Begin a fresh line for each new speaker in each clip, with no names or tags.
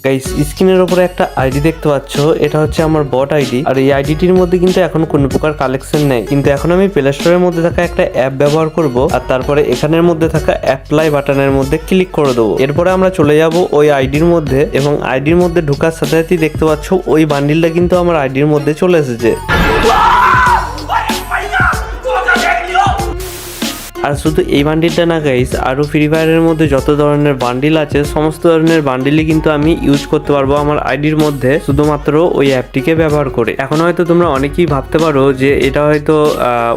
Guys স্ক্রিনের উপরে একটা আইডি দেখতে পাচ্ছ, এটা হচ্ছে আমার বট আইডি। আর এই আইডিটির মধ্যে কিন্তু এখন কোনো প্রকার কালেকশন নেই, কিন্তু এখন আমি প্লে স্টোরের মধ্যে থাকা একটা অ্যাপ ব্যবহার করব আর তারপরে এখানের মধ্যে থাকা অ্যাপ্লাই বাটনের মধ্যে ক্লিক করে দেবো। এরপরে আমরা চলে যাব ওই আইডির মধ্যে এবং আইডির মধ্যে ঢোকার সাথে সাথেই দেখতে পাচ্ছ ওই বান্ডিলটা কিন্তু আমার আইডির মধ্যে চলে এসেছে। আর শুধু এই বান্ডিলটা না গাইস, আরো ফ্রি ফায়ারের মধ্যে যত ধরনের বান্ডিল আছে সমস্ত ধরনের বান্ডিলই কিন্তু আমি ইউজ করতে পারবো আমার আইডির মধ্যে, শুধুমাত্র ওই অ্যাপটিকে ব্যবহার করে। এখন হয়তো তোমরা অনেকেই ভাবতে পারো যে এটা হয়তো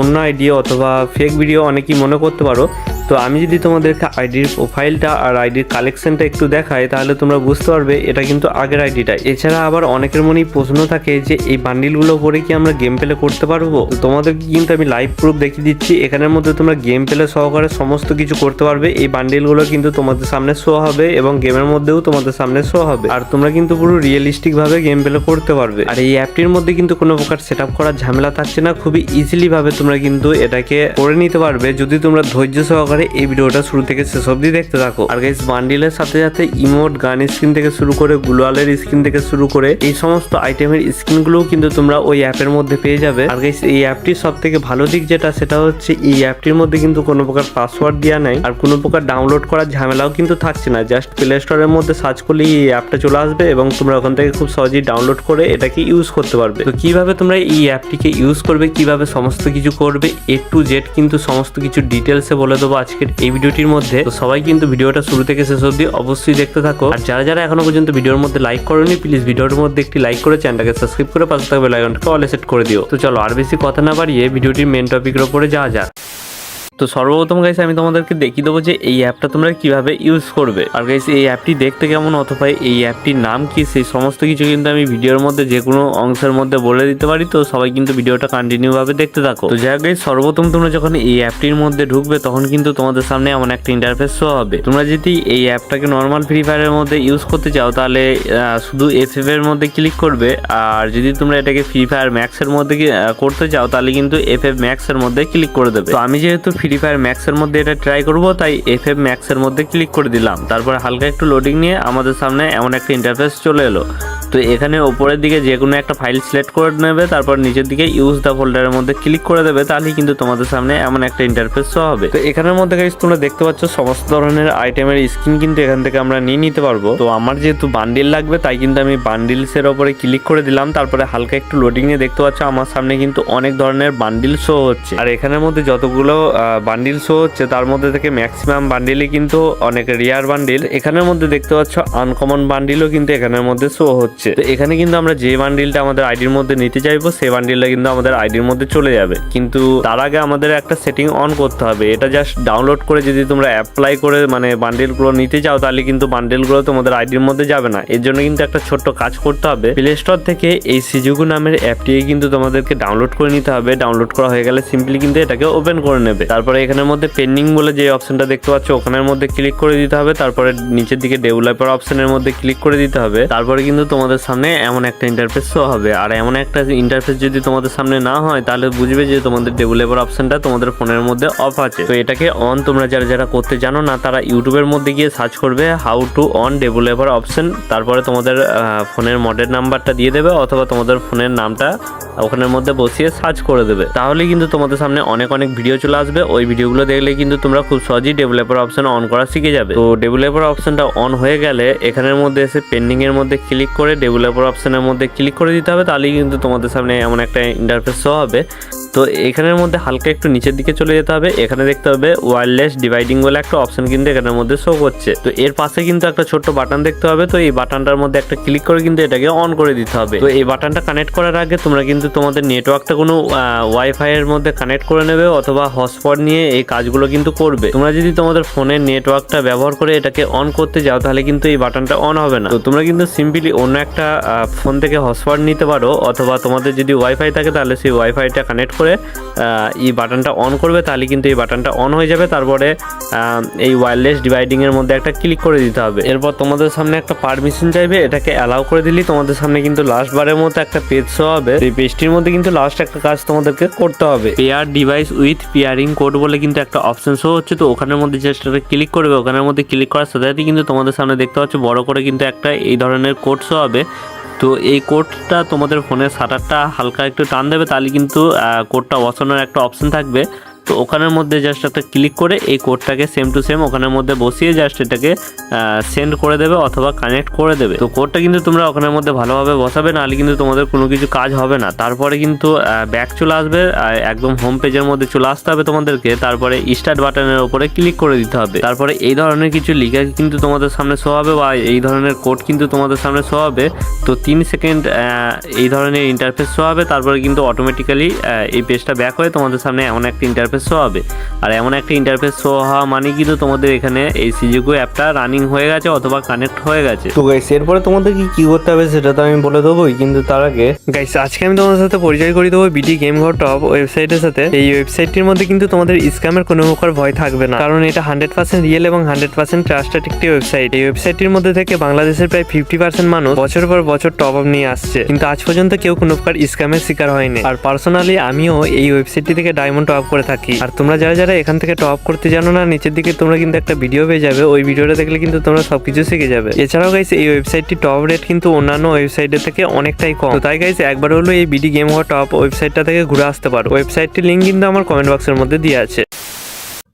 অন্য আইডি অথবা ফেক ভিডিও, অনেকেই মনে করতে পারো। তো আমি যদি তোমাদেরকে আইডির প্রোফাইলটা আর আইডির কালেকশনটা একটু দেখাই তাহলে তোমরা বুঝতে পারবে এটা কিন্তু আগের আইডিটাই। এছাড়া আবার অনেকের মনেই প্রশ্ন থাকে যে এই বান্ডিলগুলো পরে কি আমরা গেম প্লে করতে পারবো। তো তোমাদেরকে কিন্তু আমি লাইভ প্রুফ দেখিয়ে দিচ্ছি, এখানের মধ্যে তোমরা গেম প্লে সহকারে সমস্ত কিছু করতে পারবে। এই বান্ডিলগুলো কিন্তু তোমাদের সামনে শো হবে এবং গেমের মধ্যেও তোমাদের সামনে শো হবে, আর তোমরা কিন্তু পুরো রিয়েলিস্টিক ভাবে গেম প্লে করতে পারবে। আর এই অ্যাপটির মধ্যে কিন্তু কোনো প্রকার সেট আপ করার ঝামেলা থাকছে না, খুবই ইজিলি ভাবে তোমরা কিন্তু এটাকে করে নিতে পারবে যদি তোমরা ধৈর্য সহকারে এই ভিডিওটা শুরু থেকে শেষ অবধি দেখতে থাকো। আর গাইস বান্ডিলের সাথে সাথে ইমোট, গান স্কিন থেকে শুরু করে গ্লোয়ালের স্কিন থেকে শুরু করে এই সমস্ত আইটেমের স্কিনগুলোও কিন্তু তোমরা ওই অ্যাপের মধ্যে পেয়ে যাবে। আর গাইস এই অ্যাপটির সব থেকে ভালো দিক যেটা, সেটা হচ্ছে এই অ্যাপটির মধ্যে কিন্তু কোনো প্রকার পাসওয়ার্ড দেওয়া নাই আর কোনো প্রকার ডাউনলোড করার ঝামেলাও কিন্তু থাকছে না। জাস্ট প্লে স্টোরের মধ্যে সার্চ করলেই এই অ্যাপটা চলে আসবে এবং তোমরা ওখান থেকে খুব সহজেই ডাউনলোড করে এটাকে ইউজ করতে পারবে। তো কিভাবে তোমরা এই অ্যাপটিকে ইউজ করবে, কিভাবে সমস্ত কিছু করবে, A to Z কিন্তু সমস্ত কিছু ডিটেলসে বলে দেবো আজকের এই ভিডিওটির মধ্যে। তো সবাই কিন্তু ভিডিওটা শুরু থেকে শেষ অবধি অবশ্যই দেখতে থাকো। আর যারা যারা এখনো পর্যন্ত ভিডিওর মধ্যে লাইক করোনি, প্লিজ ভিডিওর মধ্যে একটি লাইক করে চ্যানেলটাকে সাবস্ক্রাইব করে পাশে থাকা বেল আইকনটাকে অলে সেট করে দিও। তো চলো আর বেশি কথা না বাড়িয়ে ভিডিওটির মেন টপিকের উপরে যাওয়া যাক। তো সর্বপ্রথম গাইস আমি তোমাদেরকে দেখিয়ে দেবো যে এই অ্যাপটা তোমরা কিভাবে ইউজ করবে। আর গাইস এই অ্যাপটি দেখতে কেমন অথবা এই অ্যাপটির নাম কি, সেই সমস্ত কিছু কিন্তু আমি ভিডিওর মধ্যে যে কোনো অংশের মধ্যে বলে দিতে পারি। তো সবাই কিন্তু ভিডিওটা কন্টিনিউ ভাবে দেখতে থাকো। তো যাই হোক গাইস, সর্বপ্রথম তোমরা যখন এই অ্যাপটির মধ্যে ঢুকবে তখন কিন্তু তোমাদের সামনে এমন একটা ইন্টারফেস শো হবে। তোমরা যদি এই অ্যাপটাকে নর্মাল ফ্রি ফায়ারের মধ্যে ইউজ করতে চাও তাহলে শুধু FF এর মধ্যে ক্লিক করবে, আর যদি তোমরা এটাকে ফ্রি ফায়ার ম্যাক্সের মধ্যে করতে চাও তাহলে কিন্তু FF ম্যাক্স এর মধ্যে ক্লিক করে দেবে। তো আমি যেহেতু ফ্রি ফায়ার ম্যাক্সের মধ্যে এটা ট্রাই করব, তাই FF ম্যাক্স এর মধ্যে ক্লিক করে দিলাম। তারপর হালকা একটু লোডিং নিয়ে আমাদের সামনে এমন একটা ইন্টারফেস চলে এলো। তো এখানে উপরের দিকে যে কোনো একটা ফাইল সিলেক্ট করে নেবে, তারপর নিচের দিকে ইউজ দ্য ফোল্ডারের মধ্যে ক্লিক করে দেবে, তাহলে কিন্তু তোমাদের সামনে এমন একটা ইন্টারফেস শো হবে। তো এখানের মধ্যে গাইস তোমরা দেখতে পাচ্ছ সমস্ত ধরনের আইটেমের স্কিন কিন্তু এখান থেকে আমরা নিয়ে নিতে পারবো। তো আমার যেহেতু বান্ডিল লাগবে তাই কিন্তু আমি বান্ডিলস এর উপরে ক্লিক করে দিলাম। তারপরে হালকা একটু লোডিং নিয়ে দেখতে পাচ্ছ আমার সামনে কিন্তু অনেক ধরনের বান্ডিল শো হচ্ছে। আর এখানের মধ্যে যতগুলো বান্ডিল শো হচ্ছে তার মধ্যে থেকে ম্যাক্সিমাম বান্ডিলই কিন্তু অনেক রিয়ার বান্ডিল। এখানের মধ্যে দেখতে পাচ্ছ আনকমন বান্ডিলও কিন্তু এখানের মধ্যে শো হচ্ছে। তো এখানে কিন্তু আমরা যে বান্ডিলটা আমাদের আইডির মধ্যে নিতে চাইবো সেই বান্ডিলটা কিন্তু আমাদের আইডির মধ্যে চলে যাবে, কিন্তু তার আগে আমাদের একটা সেটিং অন করতে হবে। এটা জাস্ট ডাউনলোড করে যদি তোমরা অ্যাপ্লাই করে মানে বান্ডিলগুলো নিতে চাও তাহলে কিন্তু বান্ডিলগুলো তোমাদের আইডির মধ্যে যাবে না। এর জন্য কিন্তু একটা ছোট্ট কাজ করতে হবে, প্লে স্টোর থেকে এই সিজুগু নামের অ্যাপটি কিন্তু তোমাদেরকে ডাউনলোড করে নিতে হবে। ডাউনলোড করা হয়ে গেলে সিম্পলি কিন্তু এটাকে ওপেন করে নেবে। তারপরে এখানের মধ্যে পেন্ডিং বলে যে অপশনটা দেখতে পাচ্ছ ওখানের মধ্যে ক্লিক করে দিতে হবে। তারপরে নিচের দিকে ডেভেলপার অপশনের মধ্যে ক্লিক করে দিতে হবে। তারপরে কিন্তু তোমাদের সামনে এমন একটা ইন্টারফেস শো হবে। আর এমন একটা ইন্টারফেস যদি তোমাদের সামনে না হয় তাহলে বুঝবে যে তোমাদের ডেভেলপার অপশনটা তোমাদের ফোনের মধ্যে অফ আছে। তো এটাকে অন তোমরা যারা যারা করতে জানো না তারা ইউটিউবের মধ্যে গিয়ে সার্চ করবে how to on developer option, তারপরে তোমাদের ফোনের মডেল নাম্বারটা দিয়ে দেবে অথবা তোমাদের ফোনের নামটা ওখানের মধ্যে বসিয়ে সার্চ করে দেবে, তাহলে কিন্তু তোমাদের সামনে অনেক অনেক ভিডিও চলে আসবে। ওই ভিডিওগুলো দেখলে কিন্তু তোমরা খুব সহজেই ডেভেলপার অপশন অন করা শিখে যাবে। তো ডেভেলপার অপশনটা অন হয়ে গেলে এখানের মধ্যে এসে পেন্ডিং এর মধ্যে ক্লিক করে ডেভেলপার অপশনের মধ্যে ক্লিক করে দিতে হবে, তাহলেই কিন্তু তোমাদের সামনে এমন একটা ইন্টারফেস শো হবে। তো এখানের মধ্যে হালকা একটু নিচের দিকে চলে যেতে হবে। এখানে দেখতে হবে ওয়্যারলেস ডিভাইডিং বলে একটা অপশন কিন্তু এখানের মধ্যে শো করছে। তো এর পাশে কিন্তু একটা ছোট্ট বাটন দেখতে হবে। তো এই বাটনটার মধ্যে একটা ক্লিক করে কিন্তু এটাকে অন করে দিতে হবে। তো এই বাটনটা কানেক্ট করার আগে তোমরা কিন্তু তোমাদের নেটওয়ার্কটা কোনো ওয়াইফাই এর মধ্যে কানেক্ট করে নেবে অথবা হটস্পট নিয়ে এই কাজগুলো কিন্তু করবে। তোমরা যদি তোমাদের ফোনের নেটওয়ার্কটা ব্যবহার করে এটাকে অন করতে যাও তাহলে কিন্তু এই বাটনটা অন হবে না। তো তোমরা কিন্তু সিম্পলি অন্য একটা ফোন থেকে হটস্পট নিতে পারো অথবা তোমাদের যদি ওয়াইফাই থাকে তাহলে সেই ওয়াইফাইটা কানেক্ট করে এই বাটনটা অন করবে, তাহলে কিন্তু এই বাটনটা অন হয়ে যাবে। তারপরে এই ওয়্যারলেস ডিভাইডিংয়ের মধ্যে একটা ক্লিক করে দিতে হবে। এরপর তোমাদের সামনে একটা পারমিশন চাইবে, এটাকে অ্যালাউ করে দিলেই তোমাদের সামনে কিন্তু লাস্ট বারের মতো একটা পেজ শো হবে। এই পেজটির মধ্যে কিন্তু লাস্ট একটা কাজ তোমাদেরকে করতে হবে, pair device with pairing code বলে কিন্তু একটা অপশন শো হচ্ছে। তো ওখানের মধ্যে জাস্ট ক্লিক করবে, ওখানের মধ্যে ক্লিক করার সাথে সাথে কিন্তু তোমাদের সামনে দেখতে পাচ্ছ বড় করে কিন্তু একটা এই ধরনের কোড শো হবে। তো এই কোডটা তোমাদের ফোনের শাটারটা হালকা একটু টান দেবে, তাহলে কিন্তু কোডটা বসানোর একটা অপশন থাকবে। তো ওখানের মধ্যে জাস্ট একটা ক্লিক করে এই কোডটাকে সেম টু সেম ওখানের মধ্যে বসিয়ে জাস্ট এটাকে সেন্ড করে দেবে অথবা কানেক্ট করে দেবে। তো কোডটা কিন্তু তোমরা ওখানের মধ্যে ভালোভাবে বসাবে, নাহলে কিন্তু তোমাদের কোনো কিছু কাজ হবে না। তারপরে কিন্তু ব্যাক চলে আসবে, একদম হোম পেজের মধ্যে চলে আসতে হবে তোমাদেরকে। তারপরে স্টার্ট বাটনের উপরে ক্লিক করে দিতে হবে। তারপরে এই ধরনের কিছু লিখা কিন্তু তোমাদের সামনে শো হবে বা এই ধরনের কোড কিন্তু তোমাদের সামনে শো হবে। তো 3 সেকেন্ড এই ধরনের ইন্টারফেস শো হবে। তারপরে কিন্তু অটোমেটিক্যালি এই পেজটা ব্যাক হয়ে তোমাদের সামনে এমন একটা ইন্টারফেস শো হবে। আর এমন একটা ইন্টারফেস শো হওয়া মানে কিন্তু তোমাদের এখানে এই সিজিকো অ্যাপটা রানিং হয়ে গেছে অথবা কানেক্ট হয়ে গেছে। তো গাইস এরপরে তোমাদের কি করতে হবে সেটা তো আমি বলে দেবোই, কিন্তু তার আগে গাইস আজকে আমি তোমাদের সাথে পরিচয় করে দেবো বিডি গেম ঘর টপ ওয়েবসাইটের সাথে। এই ওয়েবসাইটটির মধ্যে কিন্তু তোমাদের স্ক্যামের কোনো প্রকার ভয় থাকবে না, কারণ এটা 100% রিয়েল এবং 100% ট্রাস্টেড একটি ওয়েবসাইট। এই ওয়েবসাইটটির মধ্যে থেকে বাংলাদেশের প্রায় 50% মানুষ বছর পর বছর টপ আপ নিয়ে আসছে, কিন্তু আজ পর্যন্ত কেউ কোনো প্রকার স্ক্যামের শিকার হয়নি। আর পার্সোনালি আমিও এই ওয়েবসাইটটি থেকে ডায়মন্ড টপ করে থাকি। আর তোমরা যারা এখান থেকে টপ করতে জানো না, নিচের দিকে তোমরা কিন্তু একটা ভিডিও পেয়ে যাবে, ওই ভিডিওটা দেখলে কিন্তু তোমরা সবকিছু শিখে যাবে। এছাড়াও গাইস এই ওয়েবসাইটটি টপ রেট কিন্তু অন্যান্য ওয়েবসাইটের থেকে অনেকটাই কম। তো তাই গাইস একবার হলো এই বিডি গেম ঘর টপ ওয়েবসাইটটা থেকে ঘুরে আসতে পারো। ওয়েবসাইটটির লিঙ্ক কিন্তু আমার কমেন্ট বক্সের মধ্যে দেওয়া আছে।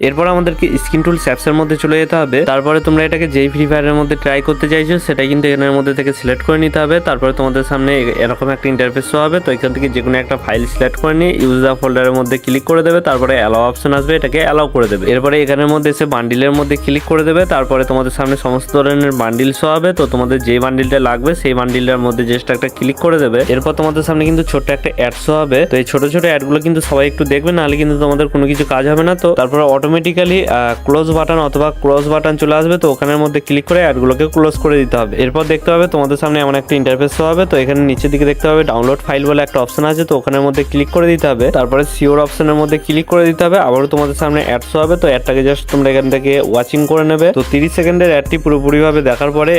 এরপর আমাদেরকে স্ক্রিন টুলস অ্যাপসের মধ্যে চলে যেতে হবে। তারপরে তোমরা এটাকে যেই ফ্রি ফায়ারের মধ্যে ট্রাই করতে চাইছো সেটা কিন্তু এখানের মধ্যে থেকে সিলেক্ট করে নিতে হবে। তারপরে তোমাদের সামনে এরকম একটা ইন্টারফেস শো হবে। তো এখান থেকে যে কোনো একটা ফাইল সিলেক্ট করে নিয়ে ইউজ দ্য ফোল্ডারের মধ্যে ক্লিক করে দেবে। তারপরে অ্যালাউ অপশন আসবে, এটাকে অ্যালাউ করে দেবে। এরপরে এখানের মধ্যে এসে বান্ডিলের মধ্যে ক্লিক করে দেবে। তারপরে তোমাদের সামনে সমস্ত ধরনের বান্ডিল শো হবে। তো তোমাদের যে বান্ডিলটা লাগবে সেই বান্ডিলটার মধ্যে জাস্ট একটা ক্লিক করে দেবে। এরপর তোমাদের সামনে কিন্তু ছোট্ট একটা অ্যাড শো হবে। তো এই ছোট ছোট অ্যাডগুলো কিন্তু সবাই একটু দেখবে, নাহলে কিন্তু তোমাদের কোনো কিছু কাজ হবে না। তো তারপরে অটোমেটিক্যালি ক্লোজ বাটন অথবা ক্লোজ বাটন চলে আসবে। তো ওখানের মধ্যে ক্লিক করে অ্যাডগুলোকে ক্লোজ করে দিতে হবে। এরপর দেখতে হবে তোমাদের সামনে এমন একটা ইন্টারফেস শো হবে। তো এখানে নিচের দিকে দেখতে হবে ডাউনলোড ফাইল বলে একটা অপশন আছে। তো ওখানের মধ্যে ক্লিক করে দিতে হবে। তারপরে সিওর অপশনের মধ্যে ক্লিক করে দিতে হবে। আবারও তোমাদের সামনে অ্যাড শো হবে। তো অ্যাডটাকে জাস্ট তোমরা এখান থেকে ওয়াচিং করে নেবে। তো 30 সেকেন্ডের অ্যাডটি পুরোপুরিভাবে দেখার পরে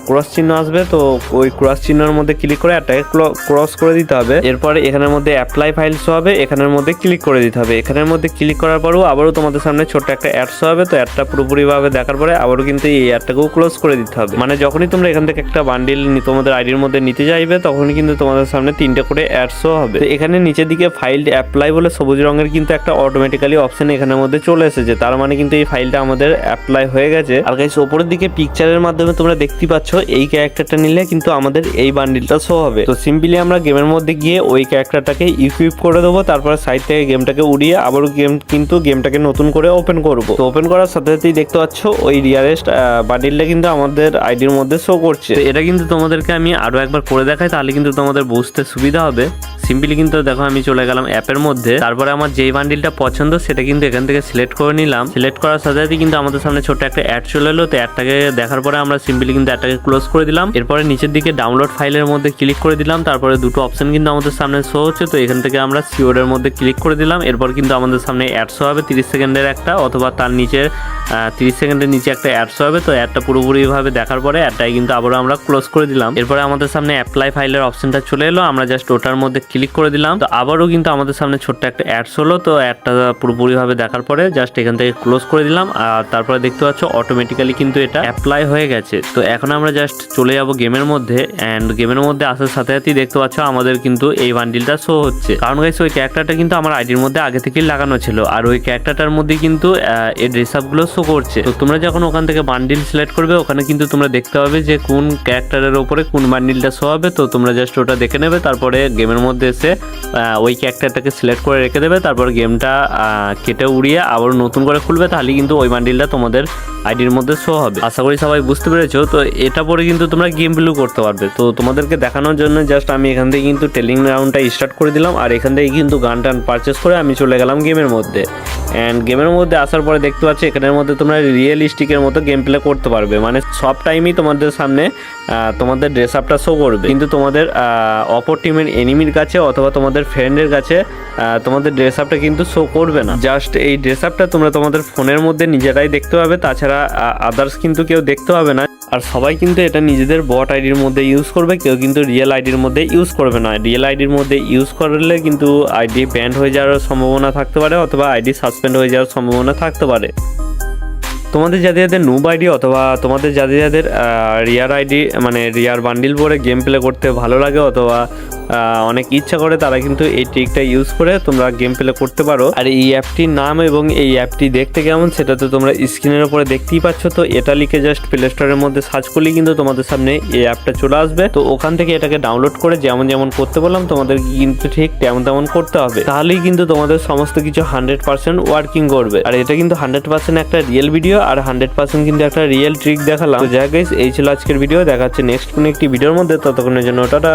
ক্রস চিহ্ন আসবে। তো ওই ক্রস চিহ্নের মধ্যে ক্লিক করে অ্যাডটাকে ক্রস করে দিতে হবে। এরপরে এখানের মধ্যে অ্যাপ্লাই ফাইল শো হবে, এখানের মধ্যে ক্লিক করে দিতে হবে। এখানের মধ্যে ক্লিক করার পরও আবারও তোমাদের সামনে ছোট্ট একটা অ্যাড শো হবে। তো অ্যাডটা পুরোপুরিভাবে দেখার পরে আবারও কিন্তু এই অ্যাডটাকেও ক্লোজ করে দিতে হবে। মানে যখনই তোমরা এখান থেকে একটা বান্ডিল তোমাদের আইডির মধ্যে নিতে যাইবে তখনই কিন্তু তোমাদের সামনে 3টে করে অ্যাড শো হবে। তো এখানে নিচের দিকে ফাইল অ্যাপ্লাই বলে সবুজ রঙের কিন্তু একটা অটোমেটিক্যালি অপশন এখানের মধ্যে চলে এসেছে, তার মানে কিন্তু এই ফাইলটা আমাদের অ্যাপ্লাই হয়ে গেছে। আর গাইস উপরের দিকে পিকচারের মাধ্যমে তোমরা দেখতে পাচ্ছ এই ক্যারেক্টারটা নিলে কিন্তু আমাদের এই বান্ডিলটা শো হবে। তো সিম্পলি আমরা গেমের মধ্যে গিয়ে ওই ক্যারেক্টারটাকে ইকুইপ করে দেবো। তারপরে সাইড থেকে গেমটাকে উড়িয়ে আবারও গেমটাকে নতুন করে ওপেন করবো। তো ওপেন করার সাথে সাথেই দেখতে পাচ্ছ ওই রিয়ারেস্ট বান্ডিলটা কিন্তু আমাদের আইডির মধ্যে শো করছে। এটা কিন্তু তোমাদেরকে আমি আরো একবার করে দেখাই, তাহলে কিন্তু তোমাদের বুঝতে সুবিধা হবে। সিম্পলি কিন্তু দেখো আমি চলে গেলাম অ্যাপের মধ্যে। তারপরে আমার যেই বান্ডিলটা পছন্দ সেটা কিন্তু এখান থেকে সিলেক্ট করে নিলাম। সিলেক্ট করার সাথে সাথে কিন্তু আমাদের সামনে ছোট একটা অ্যাড চলে এলো। তো অ্যাডটাকে দেখার পরে আমরা সিম্পলি কিন্তু অ্যাডটাকে ক্লোজ করে দিলাম। এরপরে নিচের দিকে ডাউনলোড ফাইলের মধ্যে ক্লিক করে দিলাম। তারপরে দুটো অপশন কিন্তু আমাদের সামনে শো হচ্ছে। তো এখান থেকে আমরা সিওরের মধ্যে ক্লিক করে দিলাম। এরপর কিন্তু আমাদের সামনে অ্যাড শো হবে 30 সেকেন্ডের একটা, অথবা তার নিচে 30 সেকেন্ডের নিচে একটা অ্যাড শো হবে। তো অ্যাডটা পুরোপুরিভাবে দেখার পরে অ্যাডটাই কিন্তু আবারও আমরা ক্লোজ করে দিলাম। এরপরে আমাদের সামনে অ্যাপ্লাই ফাইলের অপশনটা চলে এলো, আমরা জাস্ট ওটার মধ্যে ক্লিক করে দিলাম। তো আবারও কিন্তু আমাদের সামনে ছোট্ট একটা অ্যাডস হলো। তো অ্যাডটা পুরোপুরিভাবে দেখার পরে জাস্ট এখান থেকে ক্লোজ করে দিলাম। আর তারপরে দেখতে পাচ্ছ অটোমেটিক্যালি কিন্তু এটা অ্যাপ্লাই হয়ে গেছে। তো এখন আমরা জাস্ট চলে যাব গেমের মধ্যে। অ্যান্ড গেমের মধ্যে আসার সাথে সাথেই দেখতে পাচ্ছ আমাদের কিন্তু এই বান্ডিলটা শো হচ্ছে, কারণ গাইস ওই ক্যারেক্টারটা কিন্তু আমার আইডির মধ্যে আগে থেকেই লাগানো ছিল। আর ওই ক্যারেক্টারটার মধ্যে কিন্তু এই ড্রেস আপগুলো শো করছে। তো তোমরা যখন ওখান থেকে বান্ডিল সিলেক্ট করবে ওখানে কিন্তু তোমরা দেখতে পাবে যে কোন ক্যারেক্টারের উপরে কোন বান্ডিলটা শো হবে। তো তোমরা জাস্ট ওটা দেখে নেবে। তারপরে গেমের মধ্যে এসে ওই ক্যারেক্টারটাকে সিলেক্ট করে রেখে দেবে। তারপর গেমটা কেটে উড়িয়ে আবার নতুন করে খুলবে, তাহলে কিন্তু ওই বান্ডিলটা তোমাদের আইডির মধ্যে শো হবে। আশা করি সবাই বুঝতে পেরেছো। তো এটা পরে কিন্তু তোমরা গেম প্লে করতে পারবে। তো তোমাদেরকে দেখানোর জন্য জাস্ট আমি এখান থেকে কিন্তু টেলিং রাউন্ডটা স্টার্ট করে দিলাম, আর এখান থেকে কিন্তু গান টান পারচেস করে আমি চলে গেলাম গেমের মধ্যে। অ্যান্ড গেমের মধ্যে আসার পরে দেখতে পাচ্ছি এখানের মধ্যে তোমরা রিয়েলিস্টিকের মতো গেম প্লে করতে পারবে, মানে সব টাইমই তোমাদের সামনে তোমাদের ড্রেস আপটা শো করবে, কিন্তু তোমাদের অপর টিমের এনিমির কাছে অথবা তোমাদের ফ্রেন্ডের কাছে তোমাদের ড্রেস আপটা কিন্তু শো করবে না। জাস্ট এই ড্রেস আপটা তোমরা তোমাদের ফোনের মধ্যে নিজেরাই দেখতে পাবে, তাছাড়া আদার্স কিন্তু কেউ দেখতে পাবে না। আর সবাই কিন্তু এটা নিজেদের বট আইডির মধ্যে ইউজ করবে, কেউ কিন্তু রিয়েল আইডির মধ্যে ইউজ করবে না। রিয়েল আইডির মধ্যে ইউজ করলে কিন্তু আইডি ব্যান্ড হয়ে যাওয়ার সম্ভাবনা থাকতে পারে, অথবা আইডি সাসপেন্ড হয়ে যাওয়ার সম্ভাবনা থাকতে পারে। তোমাদের যাদের যাদের নুব আইডি অথবা তোমাদের যাদের যাদের রিয়ার আইডি মানে রিয়ার বান্ডিল পরে গেম প্লে করতে ভালো লাগে অথবা অনেক ইচ্ছা করে, তারা কিন্তু এই ট্রিকটা ইউজ করে তোমরা গেম প্লে করতে পারো। আর এই অ্যাপটির নাম এবং এই অ্যাপটি দেখতে কেমন সেটা তো তোমরা স্ক্রিনের উপরে দেখতেই পাচ্ছ। তো এটা লিখে জাস্ট প্লে স্টোরের মধ্যে সার্চ করলেই কিন্তু তোমাদের সামনে এই অ্যাপটা চলে আসবে। তো ওখান থেকে এটাকে ডাউনলোড করে যেমন যেমন করতে বললাম তোমাদের কিন্তু ঠিক তেমন তেমন করতে হবে, তাহলেই কিন্তু তোমাদের সমস্ত কিছু 100% ওয়ার্কিং করবে। আর এটা কিন্তু 100% একটা রিয়েল ভিডিও আর 100% কিন্তু একটা রিয়েল ট্রিক দেখালাম। তো যাই গাইস, এই ছিল আজকের ভিডিও। দেখা হচ্ছে নেক্সট কোনো একটি ভিডিওর মধ্যে। ততক্ষণের জন্য টাটা।